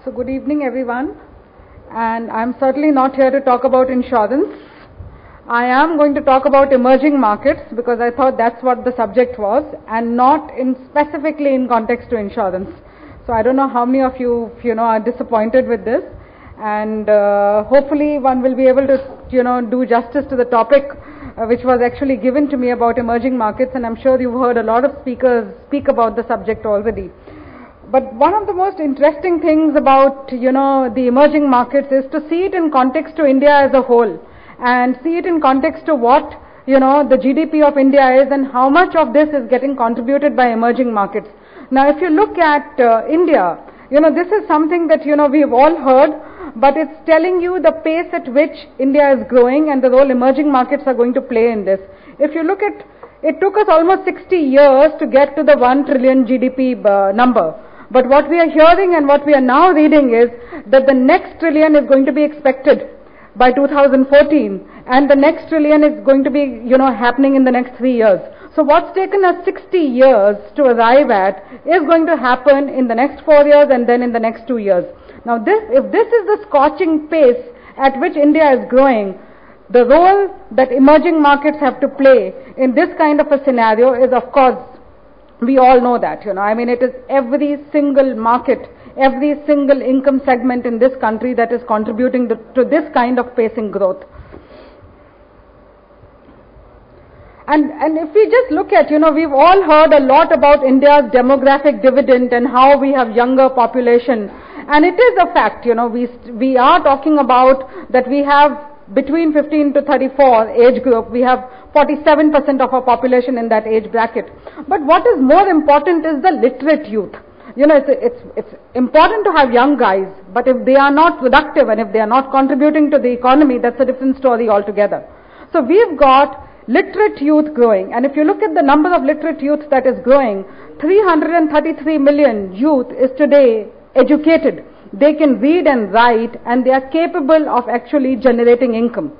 So good evening everyone, and I'm certainly not here to talk about insurance. I am going to talk about emerging markets because I thought that's what the subject was, and not specifically in context to insurance. So I don't know how many of you are disappointed with this, and hopefully one will be able to do justice to the topic which was actually given to me about emerging markets, and I'm sure you've heard a lot of speakers speak about the subject already. But one of the most interesting things about the emerging markets is to see it in context to India as a whole, and see it in context to what the GDP of India is and how much of this is getting contributed by emerging markets. Now if you look at India, this is something that we've all heard, but it's telling you the pace at which India is growing and the role emerging markets are going to play in this. If you look at it, took us almost 60 years to get to the 1 trillion GDP number. But what we are hearing and what we are now reading is that the next trillion is going to be expected by 2014, and the next trillion is going to be happening in the next 3 years. So what's taken us 60 years to arrive at is going to happen in the next 4 years and then in the next 2 years. Now if this is the scorching pace at which India is growing, the role that emerging markets have to play in this kind of a scenario is, of course, we all know that, it is every single market, every single income segment in this country that is contributing to this kind of pacing growth. And if we just look at, we've all heard a lot about India's demographic dividend and how we have younger population. And it is a fact, we are talking about that we have between 15 to 34 age group, we have 47% of our population in that age bracket. But what is more important is the literate youth. It's important to have young guys, but if they are not productive and if they are not contributing to the economy, that's a different story altogether. So we've got literate youth growing, and if you look at the number of literate youth that is growing, 333 million youth is today educated. They can read and write, and they are capable of actually generating income.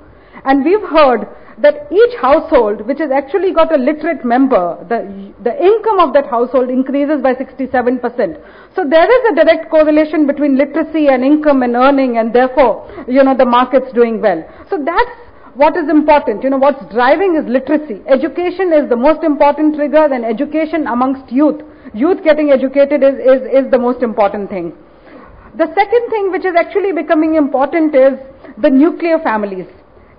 And we've heard that each household which has actually got a literate member, the income of that household increases by 67%. So there is a direct correlation between literacy and income and earning, and therefore, the market's doing well. So that's what is important. What's driving is literacy. Education is the most important trigger, and education amongst youth. Youth getting educated is the most important thing. The second thing which is actually becoming important is the nuclear families.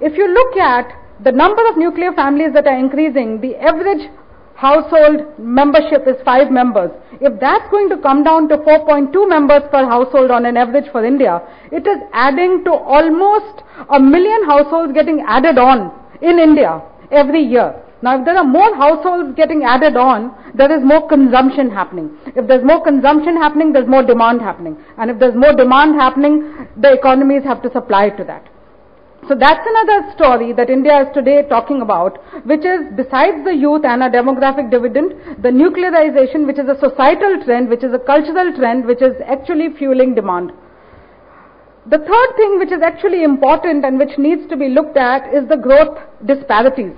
If you look at the number of nuclear families that are increasing, the average household membership is 5 members. If that's going to come down to 4.2 members per household on an average for India, it is adding to almost 1 million households getting added on in India every year. Now, if there are more households getting added on, there is more consumption happening. If there's more consumption happening, there's more demand happening. And if there's more demand happening, the economies have to supply to that. So that's another story that India is today talking about, which is, besides the youth and a demographic dividend, the nuclearization, which is a societal trend, which is a cultural trend, which is actually fueling demand. The third thing which is actually important and which needs to be looked at is the growth disparities.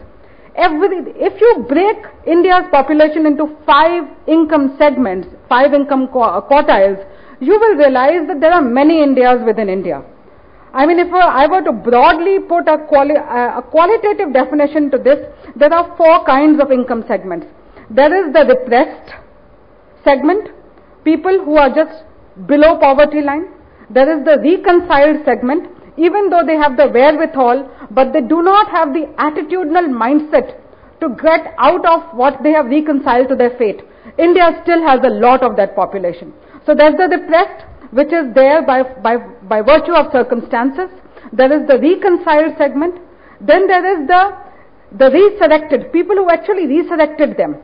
If you break India's population into 5 income segments, 5 income quartiles, you will realize that there are many Indias within India. If I were to broadly put a qualitative definition to this, there are 4 kinds of income segments. There is the repressed segment, people who are just below poverty line. There is the reconciled segment, even though they have the wherewithal, but they do not have the attitudinal mindset to get out of what they have reconciled to their fate. India still has a lot of that population. So there's the repressed, which is there by virtue of circumstances. There is the reconciled segment. Then there is the resurrected, people who actually resurrected them,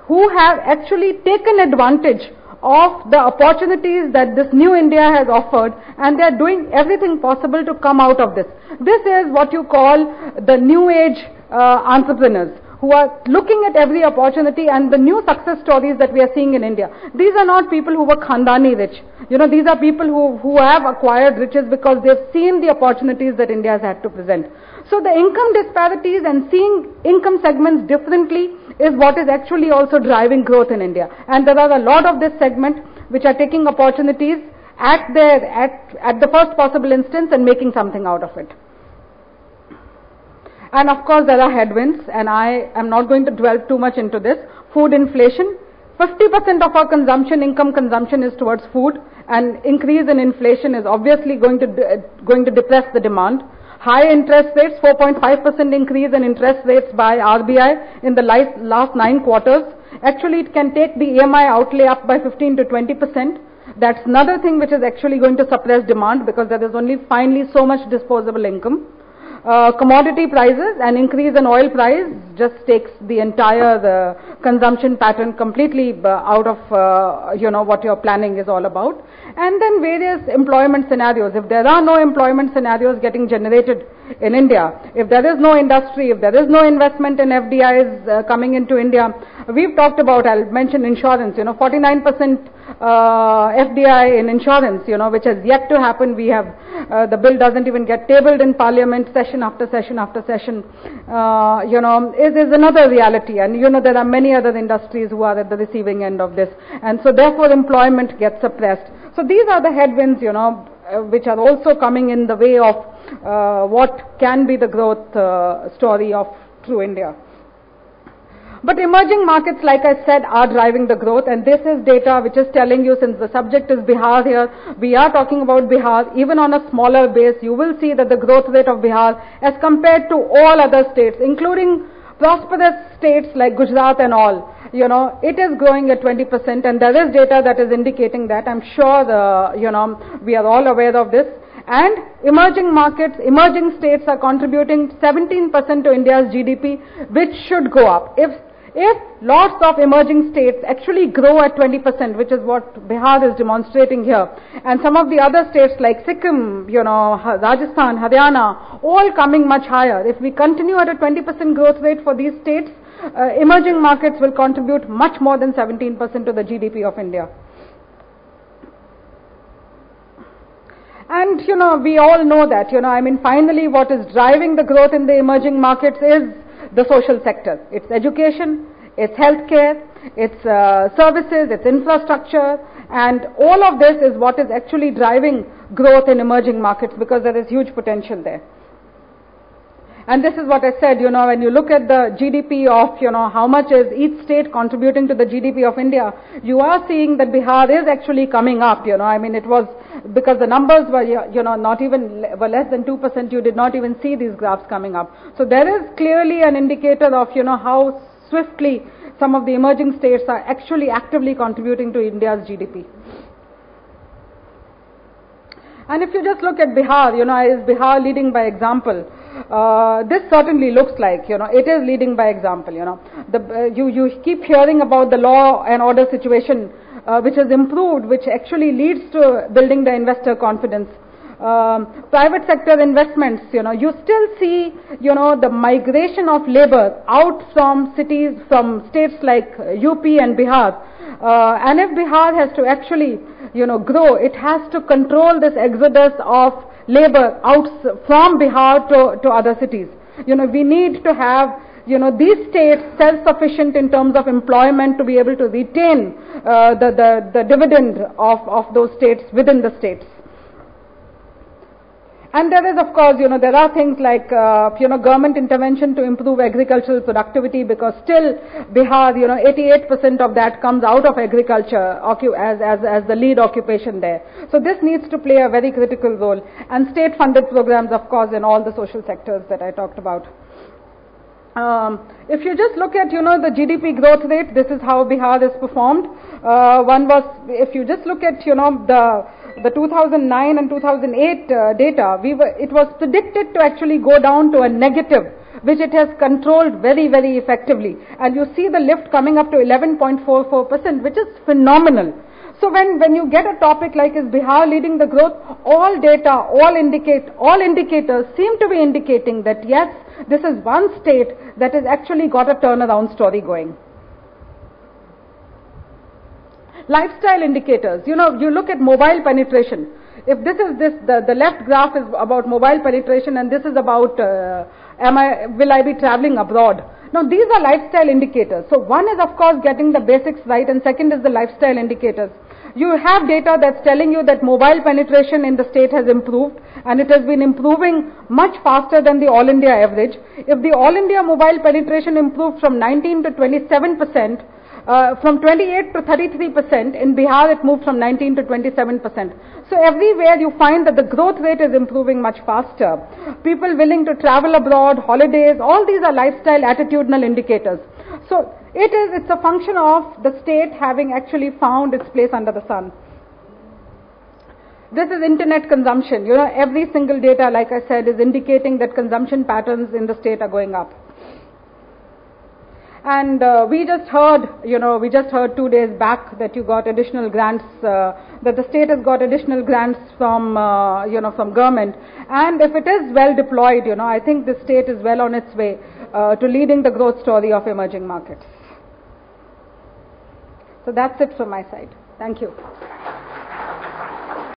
who have actually taken advantage of the opportunities that this new India has offered, and they are doing everything possible to come out of this. This is what you call the new age entrepreneurs, who are looking at every opportunity, and the new success stories that we are seeing in India. These are not people who were Khandani rich. These are people who have acquired riches because they've seen the opportunities that India has had to present. So the income disparities and seeing income segments differently is what is actually also driving growth in India. And there are a lot of this segment which are taking opportunities at the first possible instance and making something out of it. And of course there are headwinds, and I am not going to dwell too much into this. Food inflation. 50% of our income consumption is towards food, and increase in inflation is obviously going to depress the demand. High interest rates, 4.5% increase in interest rates by RBI in the last 9 quarters. Actually, it can take the EMI outlay up by 15 to 20%. That's another thing which is actually going to suppress demand, because there is only finally so much disposable income. Commodity prices, an increase in oil price just takes the entire consumption pattern completely out of what your planning is all about. And then various employment scenarios. If there are no employment scenarios getting generated in India, if there is no industry, if there is no investment in FDIs coming into India, we've talked about, I'll mention insurance, 49% FDI in insurance, which has yet to happen. We have, the bill doesn't even get tabled in Parliament session after session after session, is another reality. And there are many other industries who are at the receiving end of this. And so therefore employment gets suppressed. So these are the headwinds, which are also coming in the way of what can be the growth story of True India. But emerging markets, like I said, are driving the growth, and this is data which is telling you, since the subject is Bihar here, we are talking about Bihar. Even on a smaller base, you will see that the growth rate of Bihar as compared to all other states, including prosperous states like Gujarat and all, it is growing at 20%, and there is data that is indicating that. I'm sure we are all aware of this. And emerging markets, emerging states are contributing 17% to India's GDP, which should go up. If lots of emerging states actually grow at 20%, which is what Bihar is demonstrating here, and some of the other states like Sikkim, Rajasthan, Haryana, all coming much higher, if we continue at a 20% growth rate for these states, emerging markets will contribute much more than 17% to the GDP of India. And, we all know that, finally what is driving the growth in the emerging markets is the social sector. It's education, it's healthcare, it's services, it's infrastructure, and all of this is what is actually driving growth in emerging markets, because there is huge potential there. And this is what I said, when you look at the GDP of, how much is each state contributing to the GDP of India, you are seeing that Bihar is actually coming up, it was, because the numbers were, were less than 2%, you did not even see these graphs coming up. So there is clearly an indicator of, how swiftly some of the emerging states are actually actively contributing to India's GDP. And if you just look at Bihar, is Bihar leading by example? This certainly looks like, it is leading by example, you keep hearing about the law and order situation, which has improved, which actually leads to building the investor confidence. Private sector investments, you still see, the migration of labor out from cities, from states like UP and Bihar. And if Bihar has to actually, grow, it has to control this exodus of labor out from Bihar to other cities. We need to have, these states self-sufficient in terms of employment to be able to retain the dividend of those states within the states. And there is, of course, there are things like, government intervention to improve agricultural productivity, because still Bihar, 88% of that comes out of agriculture as the lead occupation there. So this needs to play a very critical role. And state-funded programs, of course, in all the social sectors that I talked about. If you just look at, the GDP growth rate, this is how Bihar has performed. If you just look at, the 2009 and 2008 data, it was predicted to actually go down to a negative, which it has controlled very, very effectively. And you see the lift coming up to 11.44%, which is phenomenal. So when you get a topic like is Bihar leading the growth, all data, all indicators seem to be indicating that yes, this is one state that has actually got a turnaround story going. Lifestyle indicators, you look at mobile penetration. If the left graph is about mobile penetration, and this is about will I be traveling abroad? Now these are lifestyle indicators. So one is of course getting the basics right, and second is the lifestyle indicators. You have data that's telling you that mobile penetration in the state has improved, and it has been improving much faster than the all India average. If the all India mobile penetration improved from 19 to 27%, from 28 to 33%, in Bihar it moved from 19 to 27%. So everywhere you find that the growth rate is improving much faster. People willing to travel abroad, holidays, all these are lifestyle attitudinal indicators. So it's a function of the state having actually found its place under the sun. This is internet consumption. Every single data, like I said, is indicating that consumption patterns in the state are going up. And we just heard 2 days back that you got additional grants, that the state has got additional grants from government. And if it is well deployed, I think the state is well on its way to leading the growth story of emerging markets. So that's it from my side. Thank you.